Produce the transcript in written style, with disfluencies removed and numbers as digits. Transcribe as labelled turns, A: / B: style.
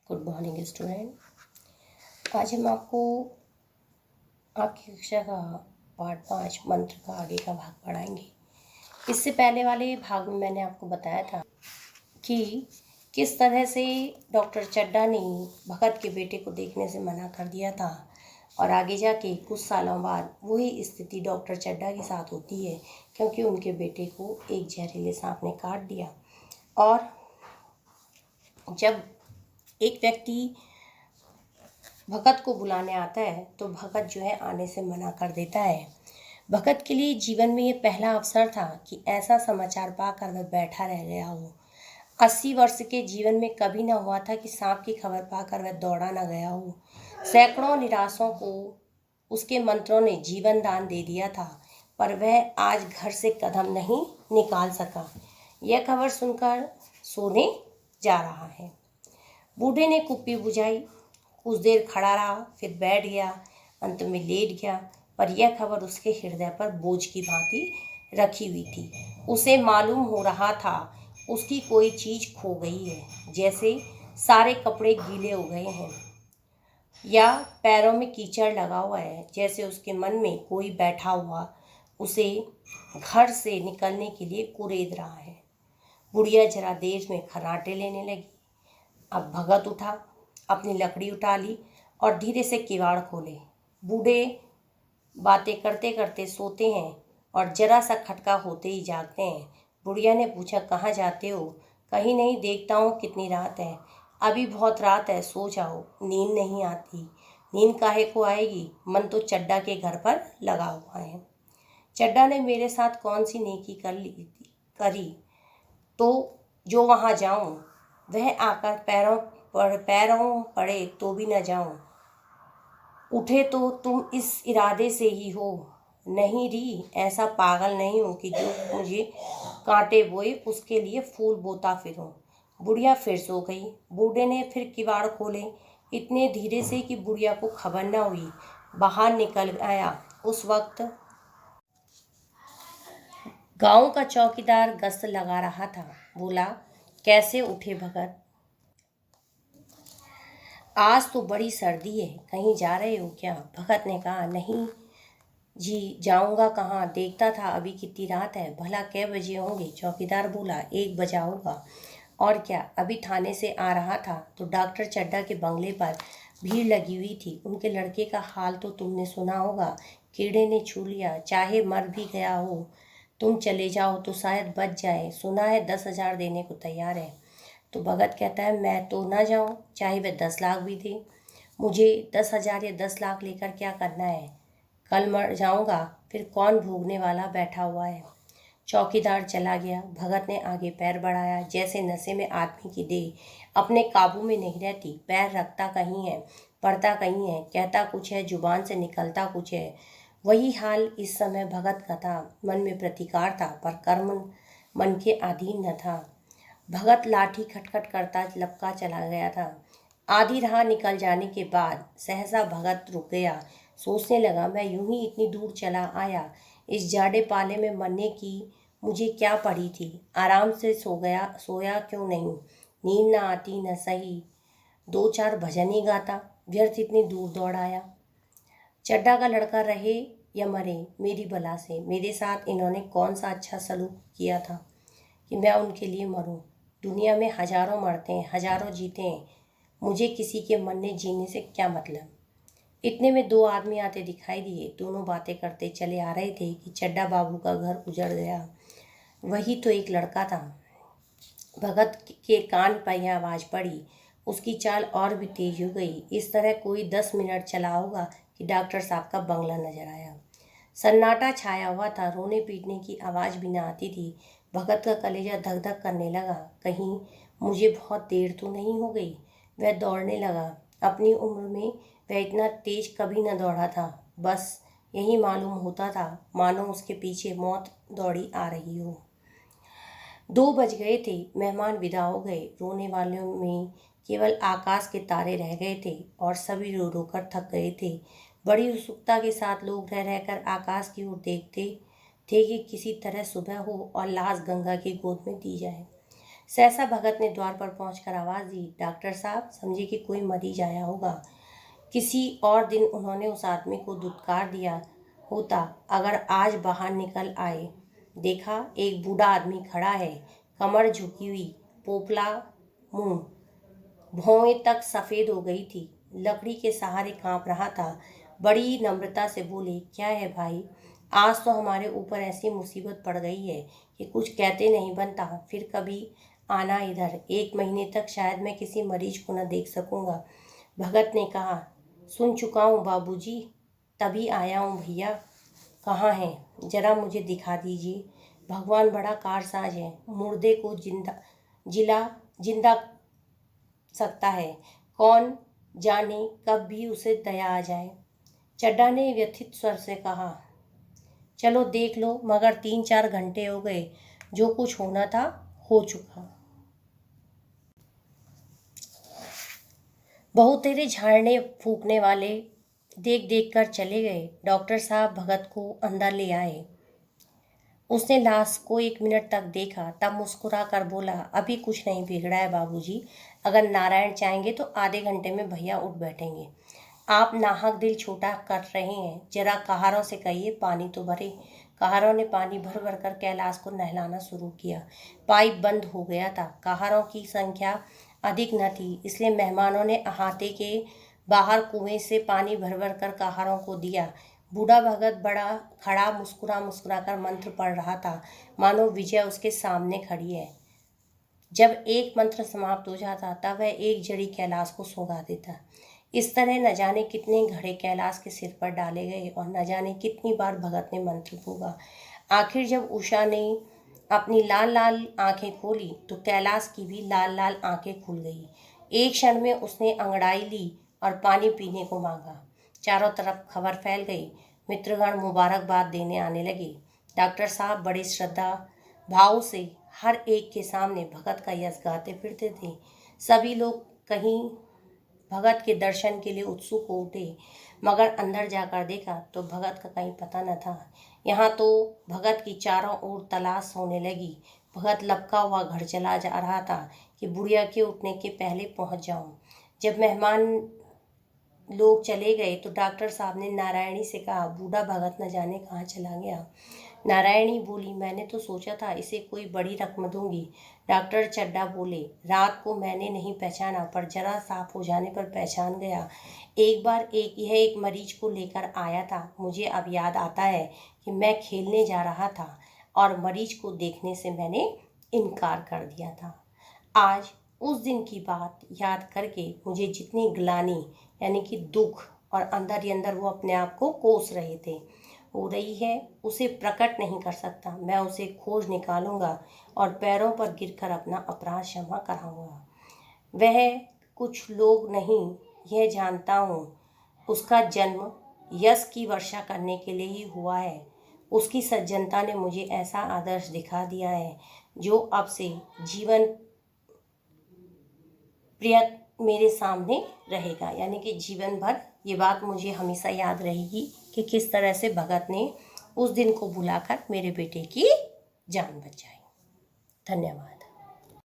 A: Good morning student. आज हम आपको आपकी कक्षा का पाठ 5 मंत्र का आगे का भाग पढ़ाएंगे। इससे पहले वाले भाग में मैंने आपको बताया था कि किस तरह से डॉक्टर चड्ढा ने भगत के बेटे को देखने से मना कर दिया था और आगे जाके कुछ सालों बाद वही स्थिति डॉक्टर चड्ढा के साथ होती है, क्योंकि उनके बेटे को एक जहरीले सांप ने काट दिया। और जब एक व्यक्ति भगत को बुलाने आता है तो भगत जो है आने से मना कर देता है। भगत के लिए जीवन में ये पहला अवसर था कि ऐसा समाचार पाकर वह बैठा रह गया हो। 80 वर्ष के जीवन में कभी न हुआ था कि सांप की खबर पाकर वह दौड़ा न गया हो। सैकड़ों निराशों को उसके मंत्रों ने जीवन दान दे दिया था, पर वह आज घर से कदम नहीं निकाल सका। यह खबर सुनकर सोने जा रहा है। बूढ़े ने कुप्पी बुझाई, कुछ देर खड़ा रहा, फिर बैठ गया, अंत में लेट गया, पर यह खबर उसके हृदय पर बोझ की भांति रखी हुई थी। उसे मालूम हो रहा था उसकी कोई चीज खो गई है, जैसे सारे कपड़े गीले हो गए हैं या पैरों में कीचड़ लगा हुआ है, जैसे उसके मन में कोई बैठा हुआ उसे घर से निकलने के लिए कुरेद रहा है। बुढ़िया जरा देर में खर्राटे लेने लगी। अब भगत उठा, अपनी लकड़ी उठा ली और धीरे से किवाड़ खोले। बूढ़े बातें करते करते सोते हैं और जरा सा खटका होते ही जागते हैं। बुढ़िया ने पूछा, कहाँ जाते हो? कहीं नहीं, देखता हूँ कितनी रात है। अभी बहुत रात है, सो जाओ। नींद नहीं आती। नींद काहे को आएगी? मन तो चड्ढा के घर पर लगा हुआ है। चड्ढा ने मेरे साथ कौन सी नेकी करी तो जो वहाँ जाऊँ? वह आकर पैरों पड़े तो भी न जाऊं। उठे तो तुम इस इरादे से ही हो। नहीं री, ऐसा पागल नहीं हूं कि जो मुझे कांटे बोए उसके लिए फूल बोता फिरूं। बुढ़िया फिर सो गई। बूढ़े ने फिर किवाड़ खोले, इतने धीरे से कि बुढ़िया को खबर न हुई। बाहर निकल आया। उस वक्त गांव का चौकीदार गश्त लगा रहा था। बोला, कैसे उठे भगत? आज तो बड़ी सर्दी है, कहीं जा रहे हो क्या? भगत ने कहा, नहीं जी, जाऊंगा कहाँ? देखता था अभी कितनी रात है। भला कै बजे होंगे? चौकीदार बोला, 1 बजा होगा। और क्या? अभी थाने से आ रहा था तो डॉक्टर चड्ढा के बंगले पर भीड़ लगी हुई थी। उनके लड़के का हाल तो तुमने सुना होगा, कीड़े ने छू लिया, चाहे मर भी गया हो। तुम चले जाओ तो शायद बच जाए। सुना है 10,000 देने को तैयार है। तो भगत कहता है, मैं तो ना जाऊं, चाहे वह 10 लाख भी दे। मुझे 10,000 या 10 लाख लेकर क्या करना है? कल मर जाऊंगा, फिर कौन भोगने वाला बैठा हुआ है? चौकीदार चला गया। भगत ने आगे पैर बढ़ाया। जैसे नशे में आदमी की देह अपने काबू में नहीं रहती। पैर रखता कहीं है, पड़ता कहीं है, कहता कुछ है, जुबान से निकलता कुछ है। वही हाल इस समय भगत का था। मन में प्रतिकार था, पर कर्म मन के अधीन न था। भगत लाठी खटखट करता लपका चला गया था। आधी राह निकल जाने के बाद सहसा भगत रुक गया। सोचने लगा, मैं यूं ही इतनी दूर चला आया, इस जाड़े पाले में मरने की मुझे क्या पड़ी थी? आराम से सोया क्यों नहीं? नींद न आती न सही, 2-4 भजन ही गाता। व्यर्थ इतनी दूर दौड़ आया। चड्ढा का लड़का रहे या मरे, मेरी बला से। मेरे साथ इन्होंने कौन सा अच्छा सलूक किया था कि मैं उनके लिए मरूं? दुनिया में हजारों मरते हैं, हजारों जीते हैं, मुझे किसी के मरने जीने से क्या मतलब? इतने में 2 आदमी आते दिखाई दिए। दोनों बातें करते चले आ रहे थे कि चड्ढा बाबू का घर उजड़ गया। वही तो एक लड़का था। भगत के कान पर यह आवाज़ पड़ी। उसकी चाल और भी तेज हो गई। इस तरह कोई 10 मिनट चला होगा कि डॉक्टर साहब का बंगला नजर आया। सन्नाटा छाया हुआ था, रोने पीटने की आवाज़ भी ना आती थी। भगत का कलेजा धक धक करने लगा। कहीं मुझे बहुत देर तो नहीं हो गई? वह दौड़ने लगा। अपनी उम्र में वह इतना तेज कभी न दौड़ा था। बस यही मालूम होता था मानो उसके पीछे मौत दौड़ी आ रही हो। 2 बज गए थे। मेहमान विदा हो गए। रोने वालों में केवल आकाश के तारे रह गए थे और सभी रो रो कर थक गए थे। बड़ी उत्सुकता के साथ लोग रह रहकर आकाश की ओर देखते थे कि किसी तरह सुबह हो और लाश गंगा की गोद में दी जाए। सहसा भगत ने द्वार पर पहुंचकर आवाज़ दी, डॉक्टर साहब, समझे कि कोई मरीज आया होगा। किसी और दिन उन्होंने उस आदमी को दुत्कार दिया होता, अगर आज बाहर निकल आए। देखा, एक बूढ़ा आदमी खड़ा है, कमर झुकी हुई, पोपला मुंह, भौहें तक सफ़ेद हो गई थी, लकड़ी के सहारे कांप रहा था। बड़ी नम्रता से बोले, क्या है भाई, आज तो हमारे ऊपर ऐसी मुसीबत पड़ गई है कि कुछ कहते नहीं बनता। फिर कभी आना इधर, 1 महीने तक शायद मैं किसी मरीज को न देख सकूंगा। भगत ने कहा, सुन चुका हूँ बाबूजी, तभी आया हूँ भैया। कहाँ हैं, जरा मुझे दिखा दीजिए। भगवान बड़ा कारसाज है, मुर्दे को जिंदा सकता है, कौन जाने कब भी उसे दया आ जाए। चड्डा ने व्यथित स्वर से कहा, चलो देख लो, मगर 3-4 घंटे हो गए, जो कुछ होना था हो चुका। बहु तेरे झाड़ने फूकने वाले देख देख कर चले गए। डॉक्टर साहब भगत को अंदर ले आए। उसने लाश को 1 मिनट तक देखा, तब मुस्कुरा कर बोला, अभी कुछ नहीं बिगड़ा है बाबूजी। अगर नारायण चाहेंगे तो आधे घंटे में भैया उठ बैठेंगे। आप नाहक दिल छोटा कर रहे हैं, जरा कहारों से कहिए पानी तो भरे। कहारों ने पानी भर भर कर कैलाश को नहलाना शुरू किया। पाइप बंद हो गया था। कहारों की संख्या अधिक न थी, इसलिए मेहमानों ने अहाते के बाहर कुएं से पानी भर भर कर कहारों को दिया। बूढ़ा भगत बड़ा खड़ा मुस्कुरा मुस्कुरा कर मंत्र पढ़ रहा था, मानो विजय उसके सामने खड़ी है। जब एक मंत्र समाप्त हो जाता, तब वह एक जड़ी कैलाश को सूंघा देता। इस तरह न जाने कितने घड़े कैलाश के सिर पर डाले गए और न जाने कितनी बार भगत ने मंत्र फूंका। आखिर जब उषा ने अपनी लाल लाल आंखें खोली तो कैलाश की भी लाल लाल आंखें खुल गई। एक क्षण में उसने अंगड़ाई ली और पानी पीने को मांगा। चारों तरफ खबर फैल गई। मित्रगण मुबारकबाद देने आने लगे। डॉक्टर साहब बड़े श्रद्धा भाव से हर एक के सामने भगत का यश गाते फिरते थे। सभी लोग कहीं भगत के दर्शन के लिए उत्सुक हो उठे, मगर अंदर जाकर देखा तो भगत का कहीं पता न था। यहाँ तो भगत की चारों ओर तलाश होने लगी। भगत लपका हुआ घर चला जा रहा था कि बुढ़िया के उठने के पहले पहुँच जाऊँ। जब मेहमान लोग चले गए तो डॉक्टर साहब ने नारायणी से कहा, बूढ़ा भगत न जाने कहाँ चला गया। नारायणी बोली, मैंने तो सोचा था इसे कोई बड़ी रकम दूंगी। डॉक्टर चड्डा बोले, रात को मैंने नहीं पहचाना, पर जरा साफ हो जाने पर पहचान गया। एक बार यह एक मरीज को लेकर आया था। मुझे अब याद आता है कि मैं खेलने जा रहा था और मरीज को देखने से मैंने इनकार कर दिया था। आज उस दिन की बात याद करके मुझे जितनी ग्लानि यानी कि दुख और अंदर ही अंदर वो अपने आप को कोस रहे थे हो रही है, उसे प्रकट नहीं कर सकता। मैं उसे खोज निकालूंगा और पैरों पर गिरकर अपना अपराध क्षमा कराऊंगा। वह कुछ लोग नहीं, यह जानता हूँ, उसका जन्म यश की वर्षा करने के लिए ही हुआ है। उसकी सज्जनता ने मुझे ऐसा आदर्श दिखा दिया है जो अब से जीवन प्रिय मेरे सामने रहेगा। यानी कि जीवन भर ये बात मुझे हमेशा याद रहेगी कि किस तरह से भगत ने उस दिन को बुलाकर मेरे बेटे की जान बचाई। धन्यवाद।